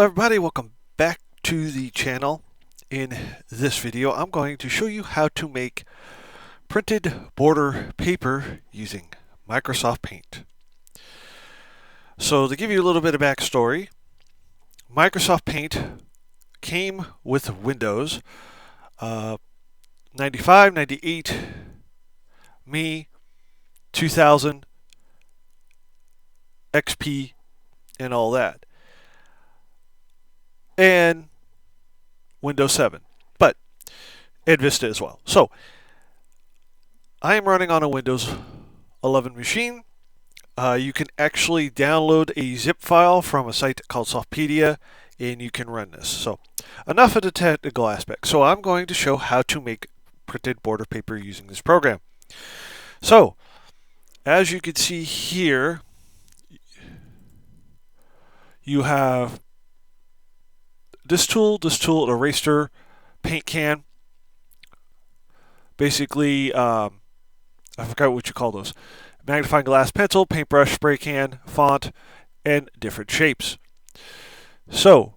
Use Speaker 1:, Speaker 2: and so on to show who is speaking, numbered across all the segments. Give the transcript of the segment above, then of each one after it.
Speaker 1: everybody, welcome back to the channel. In this video I'm going to show you how to make printed border paper using Microsoft Paint. So to give you a little bit of backstory, Microsoft Paint came with Windows 95, 98, Me, 2000, XP, and all that. And Windows 7, but and Vista as well. So I am running on a Windows 11 machine. You can actually download a zip file from a site called Softpedia, and you can run this. So enough of the technical aspect. So I'm going to show how to make printed border paper using this program. So as you can see here, you have this tool, an eraser, paint can. Basically, I forgot what you call those. Magnifying glass pencil, paintbrush, spray can, font, and different shapes. So,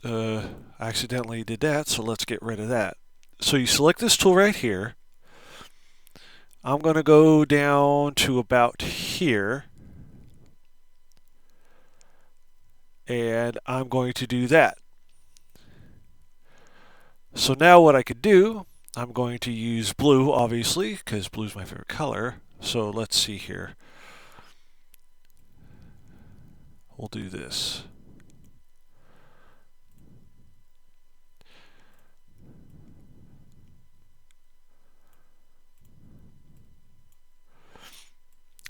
Speaker 1: I accidentally did that, so let's get rid of that. So you select this tool right here. I'm going to go down to about here. And I'm going to do that. So now what I could do, I'm going to use blue, obviously, because blue is my favorite color. So let's see here. We'll do this.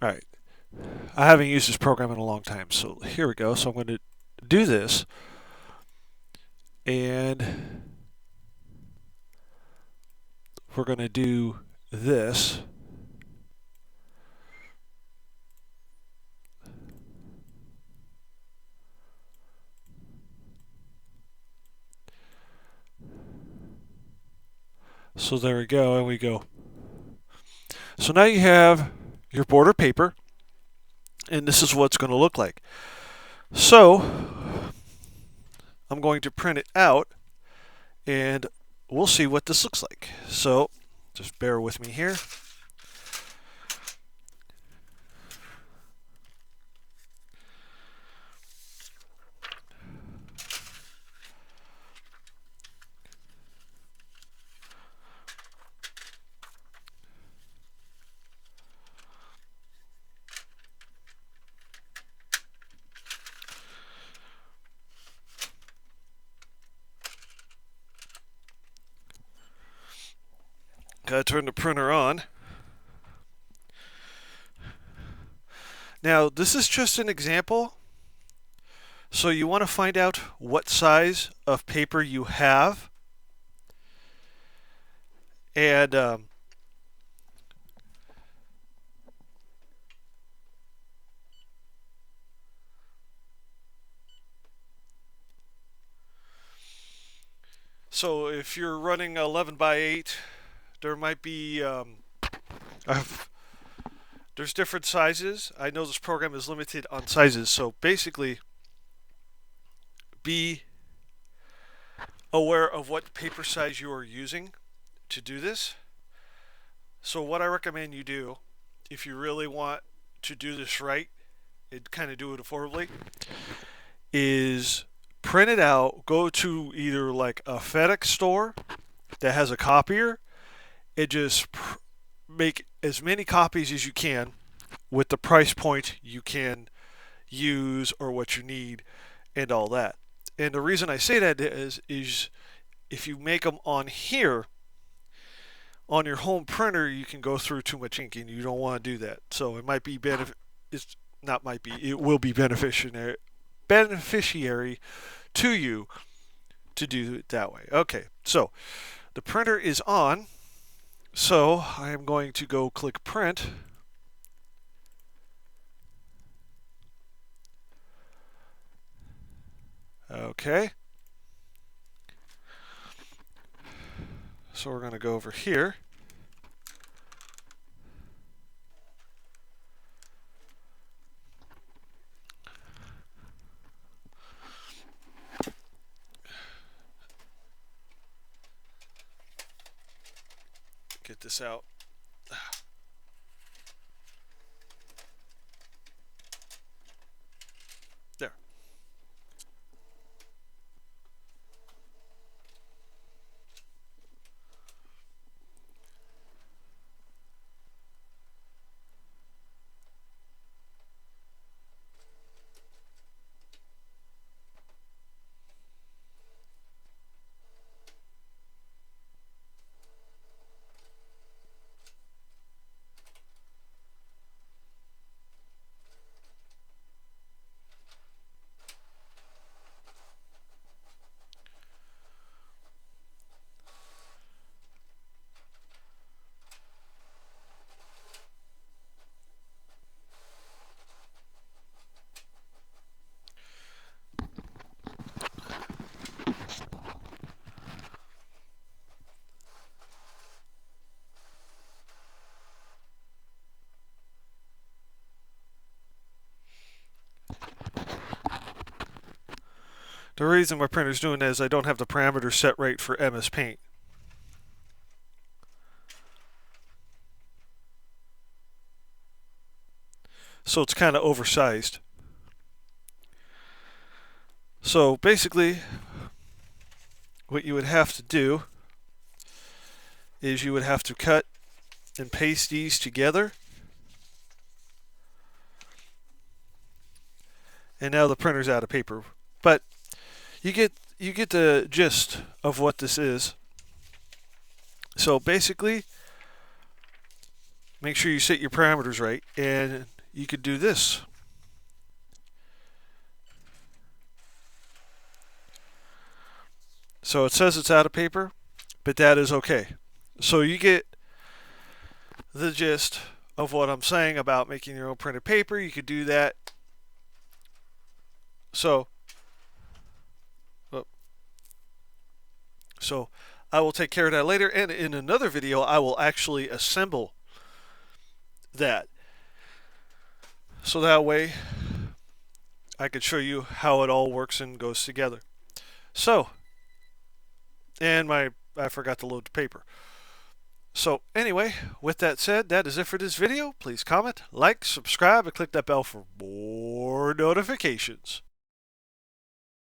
Speaker 1: All right. I haven't used this program in a long time, so here we go. So I'm going to do this, and we're going to do this. So there we go, and we go. So now you have your border paper, and this is what it's going to look like. So I'm going to print it out, and we'll see what this looks like. So just bear with me here. Gotta turn the printer on. Now, this is just an example. So you want to find out what size of paper you have. And so if you're running 11 by 8, there might be there's different sizes. I know this program is limited on sizes, so basically be aware of what paper size you are using to do this. So what I recommend you do, if you really want to do this right and kind of do it affordably, is print it out, go to either like a FedEx store that has a copier, and just make as many copies as you can with the price point you can use or what you need and all that. And the reason I say that is if you make them on here, on your home printer, you can go through too much ink, and you don't want to do that. So it might be it will be beneficiary to you to do it that way. Okay, so the printer is on. So I am going to go click print. Okay. So we're going to go over here. get this out. There. The reason my printer's doing that is I don't have the parameters set right for MS Paint. So it's kind of oversized. So basically, what you would have to do is you would have to cut and paste these together. And now the printer's out of paper. But you get the gist of what this is. So basically, make sure you set your parameters right, and you could do this. So it says it's out of paper, but that is okay. So you get the gist of what I'm saying about making your own printed paper. You could do that. So I will take care of that later, and in another video I will actually assemble that. So that way I could show you how it all works and goes together. So, and I forgot to load the paper. So anyway, with that said, that is it for this video. Please comment, like, subscribe, and click that bell for more notifications.